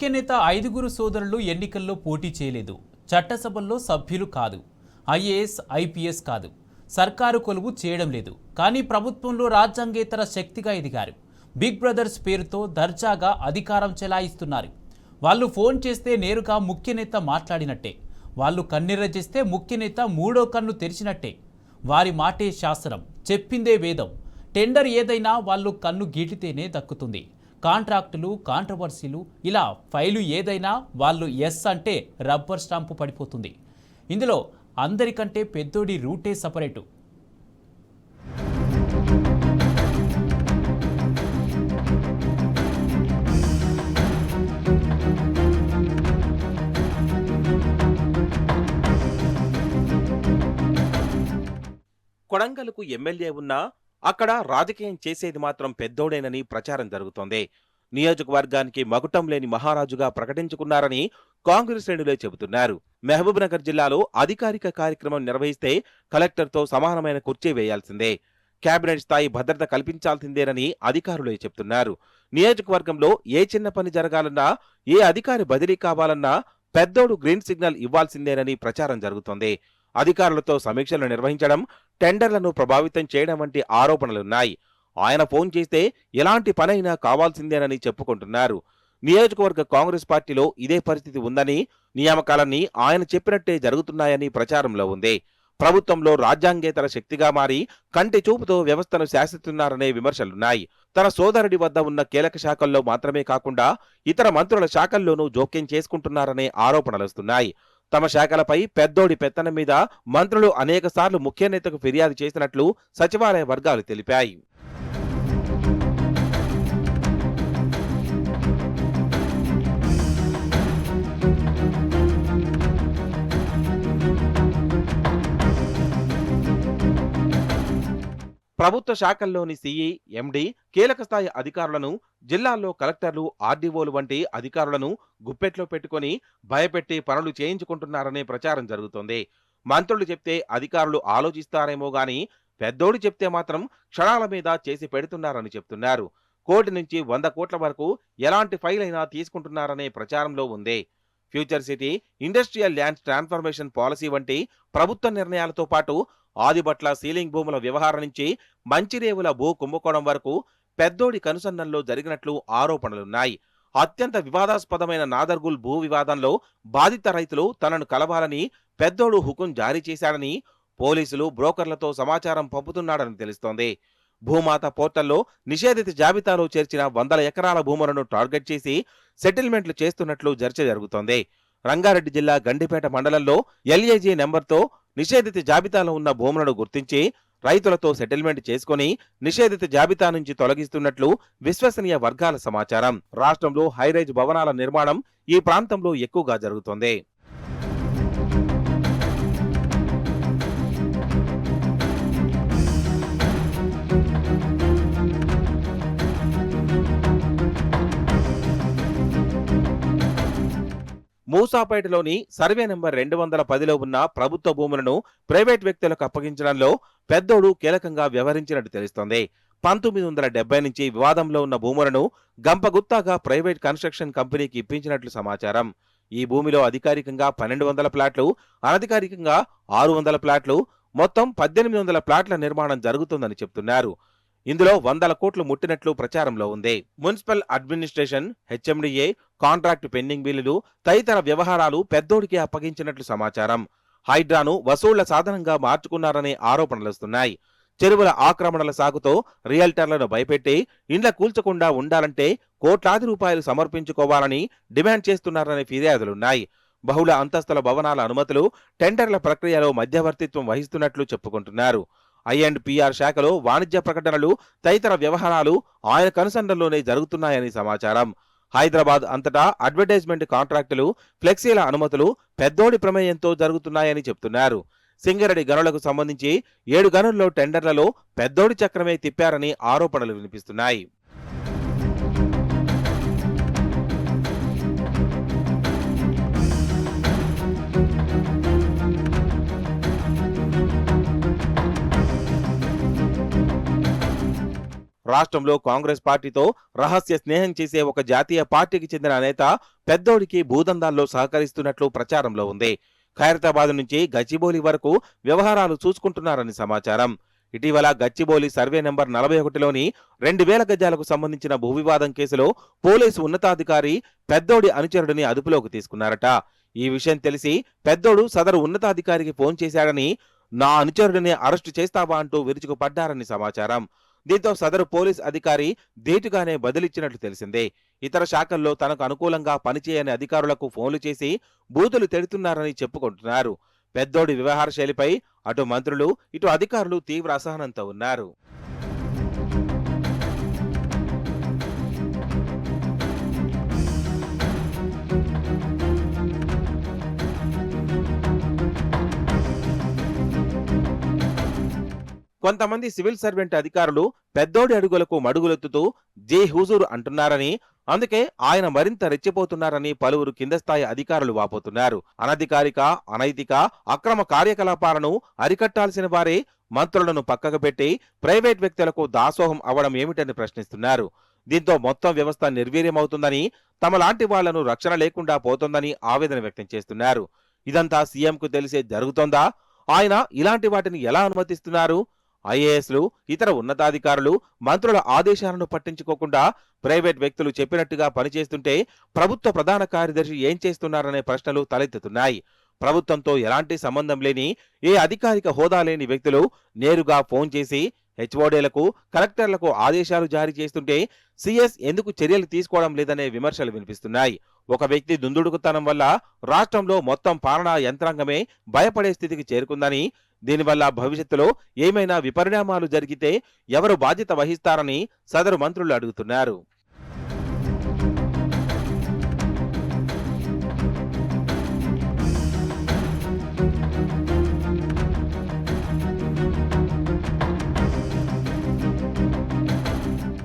ముఖ్య నేత 5 సోదరులు ఎన్నికల్లో పోటీ చేయలేదు. చట్టసభల్లో సభ్యులు కాదు. ఐఏఎస్, ఐపీఎస్ కాదు. సర్కారు కొలువు చేయడం లేదు. కానీ ప్రభుత్వంలో రాజ్యాంగేతర శక్తిగా ఎదిగారు. బిగ్ బ్రదర్స్ పేరుతో దర్జాగా అధికారం చెలాయిస్తున్నారు. వాళ్ళు ఫోన్ చేస్తే నేరుగా ముఖ్య నేత మాట్లాడినట్టే. వాళ్ళు కన్నెర్ర చేస్తే ముఖ్య నేత మూడో కన్ను తెరిచినట్టే. వారి మాటే శాసనం, చెప్పిందే వేదం. టెండర్ ఏదైనా వాళ్ళు కన్ను గీటితేనే దక్కుతుంది. కాంట్రాక్టులు, కాంట్రవర్సీలు, ఇలా ఫైలు ఏదైనా వాళ్ళు ఎస్ అంటే రబ్బర్ స్టాంపు పడిపోతుంది. ఇందులో అందరికంటే పెద్దోడి రూటే సపరేటు. కొడంగల్కు ఎమ్మెల్యే ఉన్నా అక్కడ రాజకీయం చేసేది మాత్రం పెద్దోడేనని ప్రచారం జరుగుతోంది. నియోజకవర్గానికి మకుటం లేని మహారాజుగా ప్రకటించుకున్నారని కాంగ్రెస్ శ్రేణులే చెబుతున్నారు. మహబూబ్నగర్ జిల్లాలో అధికారిక కార్యక్రమం నిర్వహిస్తే కలెక్టర్తో సమానమైన కుర్చీ వేయాల్సిందే, కేబినెట్ స్థాయి భద్రత కల్పించాల్సిందేనని అధికారులే చెబుతున్నారు. నియోజకవర్గంలో ఏ చిన్న పని జరగాలన్నా, ఏ అధికారి బదిలీ కావాలన్నా పెద్దోడు గ్రీన్ సిగ్నల్ ఇవ్వాల్సిందేనని ప్రచారం జరుగుతోంది. అధికారులతో సమీక్షలు నిర్వహించడం, టెండర్లను ప్రభావితం చేయడం వంటి ఆరోపణలున్నాయి. ఆయన ఫోన్ చేస్తే ఎలాంటి పనైనా కావాల్సిందేనని చెప్పుకుంటున్నారు. నియోజకవర్గ కాంగ్రెస్ పార్టీలో ఇదే పరిస్థితి ఉందని, నియామకాలన్నీ ఆయన చెప్పినట్టే జరుగుతున్నాయని ప్రచారంలో ఉంది. ప్రభుత్వంలో రాజ్యాంగేతర శక్తిగా మారి కంటి చూపుతో వ్యవస్థను శాసిస్తున్నారనే విమర్శలున్నాయి. తన సోదరుడి వద్ద ఉన్న కీలక శాఖల్లో మాత్రమే కాకుండా ఇతర మంత్రుల శాఖల్లోనూ జోక్యం చేసుకుంటున్నారనే ఆరోపణలొస్తున్నాయి. తమ శాఖలపై పెద్దోడి పెత్తనం మీద మంత్రులు అనేకసార్లు ముఖ్య నేతకు ఫిర్యాదు చేసినట్లు సచివాలయ వర్గాలు తెలిపాయి. ప్రభుత్వ శాఖల్లోని సీఈ, ఎండీ, కీలక స్థాయి అధికారులను, జిల్లాల్లో కలెక్టర్లు, ఆర్డీఓలు వంటి అధికారులను గుప్పెట్లో పెట్టుకుని భయపెట్టి పనులు చేయించుకుంటున్నారనే ప్రచారం జరుగుతోంది. మంత్రులు చెప్తే అధికారులు ఆలోచిస్తారేమో గాని పెద్దోడు చెప్తే మాత్రం క్షణాల మీద చేసి పెడుతున్నారని చెప్తున్నారు. కోటి నుంచి 100 కోట్ల వరకు ఎలాంటి ఫైల్ అయినా తీసుకుంటున్నారనే ప్రచారంలో ఉంది. Future city, industrial land transformation policy వంటి ప్రభుత్వ నిర్ణయాలతో పాటు ఆదిబట్ల సీలింగ్ భూముల వ్యవహారం నుంచి మంచిరేవుల భూ కుంభకోణం వరకు పెద్దోడి కనుసన్నల్లో జరిగినట్లు ఆరోపణలున్నాయి. అత్యంత వివాదాస్పదమైన నాదర్గుల్ భూ వివాదంలో బాధిత రైతులు తనను కలవాలని పెద్దోడు హుకుం జారీ చేశాడని పోలీసులు బ్రోకర్లతో సమాచారం పంపుతున్నాడని తెలుస్తోంది. భూమాత పోర్టల్లో నిషేధిత జాబితాలో చేర్చిన 100 ఎకరాల భూములను టార్గెట్ చేసి సెటిల్మెంట్లు చేస్తున్నట్లు చర్చ జరుగుతోంది. రంగారెడ్డి జిల్లా గండిపేట మండలంలో ఎల్ఏజీ నెంబర్తో నిషేధిత జాబితాలో ఉన్న భూములను గుర్తించి రైతులతో సెటిల్మెంట్ చేసుకుని నిషేధిత జాబితా నుంచి తొలగిస్తున్నట్లు విశ్వసనీయ వర్గాల సమాచారం. రాష్ట్రంలో హైరైజ్ భవనాల నిర్మాణం ఈ ప్రాంతంలో ఎక్కువగా జరుగుతోంది. మూసాపేటలోని సర్వే నెంబర్ 210లో ఉన్న ప్రభుత్వ భూములను ప్రైవేట్ వ్యక్తులకు అప్పగించడంలో పెద్దోడు కీలకంగా వ్యవహరించినట్టు తెలుస్తోంది. 1970 నుంచి వివాదంలో ఉన్న భూములను గంపగుత్తాగా ప్రైవేట్ కన్స్ట్రక్షన్ కంపెనీకి ఇప్పించినట్లు సమాచారం. ఈ భూమిలో అధికారికంగా 1200 ప్లాట్లు, అనధికారికంగా 600 ప్లాట్లు, మొత్తం 1800 ప్లాట్ల నిర్మాణం జరుగుతుందని చెప్తున్నారు. ఇందులో 100 కోట్లు ముట్టినట్లు ప్రచారంలో ఉంది. Municipal administration, HMDA, contract pending బిల్లులు తదితర వ్యవహారాలు పెద్దోడికి అప్పగించినట్లు సమాచారం. హైడ్రాను వసూళ్ల సాధనంగా మార్చుకున్నారనే ఆరోపణలొస్తున్నాయి. చెరువుల ఆక్రమణల సాగుతో రియల్టర్లను భయపెట్టి ఇండ్ల కూల్చకుండా ఉండాలంటే కోట్లాది రూపాయలు సమర్పించుకోవాలని డిమాండ్ చేస్తున్నారనే ఫిర్యాదులున్నాయి. బహుళ అంతస్తుల భవనాల అనుమతులు, టెండర్ల ప్రక్రియలో మధ్యవర్తిత్వం వహిస్తున్నట్లు చెప్పుకుంటున్నారు. ఐ&పిఆర్ శాఖలో వాణిజ్య ప్రకటనలు తదితర వ్యవహారాలు ఆయన కనుసన్నల్లోనే జరుగుతున్నాయని సమాచారం. హైదరాబాద్ అంతటా అడ్వర్టైజ్మెంట్ కాంట్రాక్టులు, ఫ్లెక్సీల అనుమతులు పెద్దోడి ప్రమేయంతో జరుగుతున్నాయని చెప్తున్నారు. సింగరెడ్డి గనులకు సంబంధించి 7 గనుల్లో టెండర్లలో పెద్దోడి చక్రమే తిప్పారని ఆరోపణలు వినిపిస్తున్నాయి. రాష్ట్రంలో కాంగ్రెస్ పార్టీతో రహస్య స్నేహం చేసే ఒక జాతీయ పార్టీకి చెందిన నేత పెద్దోడికి భూదందాల్లో సహకరిస్తున్నట్లు ప్రచారంలో ఉంది. ఖైరతాబాద్ నుంచి గచ్చిబౌలి వరకు వ్యవహారాలు చూసుకుంటున్నారని సమాచారం. ఇటీవల గచ్చిబౌలి సర్వే నెంబర్ 41లోని 2000 గజాలకు సంబంధించిన భూ వివాదం కేసులో పోలీసు ఉన్నతాధికారి పెద్దోడి అనుచరుడిని అదుపులోకి తీసుకున్నారట. ఈ విషయం తెలిసి పెద్దోడు సదరు ఉన్నతాధికారికి ఫోన్ చేశాడని, నా అనుచరుడిని అరెస్టు చేస్తావా అంటూ విరుచుకుపడ్డారని సమాచారం. దీంతో సదరు పోలీస్ అధికారి ధీటుగానే బదిలిచ్చినట్లు తెలిసిందే. ఇతర శాఖల్లో తనకు అనుకూలంగా పనిచేయని అధికారులకు ఫోన్లు చేసి బూతులు తిడుతున్నారని చెప్పుకుంటున్నారు. పెద్దోడి వ్యవహార శైలిపై అటు మంత్రులు ఇటు అధికారులు తీవ్ర అసహనంతో ఉన్నారు. కొంతమంది సివిల్ సర్వెంట్ అధికారులు పెద్దోడి అడుగులకు మడుగులెత్తుతూ జై హుజూర్ అంటున్నారని, అందుకే ఆయన మరింత రెచ్చిపోతున్నారని పలువురు కింద స్థాయి అధికారులు వాపోతున్నారు. అనధికారిక, అనైతిక, అక్రమ కార్యకలాపాలను అరికట్టాల్సిన వారే మంత్రులను పక్కకు పెట్టి ప్రైవేట్ వ్యక్తులకు దాసోహం అవడం ఏమిటని ప్రశ్నిస్తున్నారు. దీంతో మొత్తం వ్యవస్థ నిర్వీర్యమవుతుందని, తమలాంటి వాళ్లను రక్షణ లేకుండా పోతోందని ఆవేదన వ్యక్తం చేస్తున్నారు. ఇదంతా సీఎంకు తెలిసే జరుగుతోందా? ఆయన ఇలాంటి వాటిని ఎలా అనుమతిస్తున్నారు? ఐఏఎస్లు, ఇతర ఉన్నతాధికారులు మంత్రుల ఆదేశాలను పట్టించుకోకుండా ప్రైవేట్ వ్యక్తులు చెప్పినట్టుగా పనిచేస్తుంటే ప్రభుత్వ ప్రధాన కార్యదర్శి ఏం చేస్తున్నారనే ప్రశ్నలు తలెత్తుతున్నాయి. ప్రభుత్వంతో ఎలాంటి సంబంధం లేని, ఏ అధికారిక హోదా లేని వ్యక్తులు నేరుగా ఫోన్ చేసి హెచ్ఓడీలకు, కలెక్టర్లకు ఆదేశాలు జారీ చేస్తుంటే సీఎస్ ఎందుకు చర్యలు తీసుకోవడం లేదనే విమర్శలు వినిపిస్తున్నాయి. ఒక వ్యక్తి దుందుడుకుతనం వల్ల రాష్ట్రంలో మొత్తం పాలనా యంత్రాంగమే భయపడే స్థితికి చేరుకుందని, దీనివల్ల భవిష్యత్తులో ఏమైనా విపరిణామాలు జరిగితే ఎవరు బాధ్యత వహిస్తారని సదరు మంత్రులు అడుగుతున్నారు.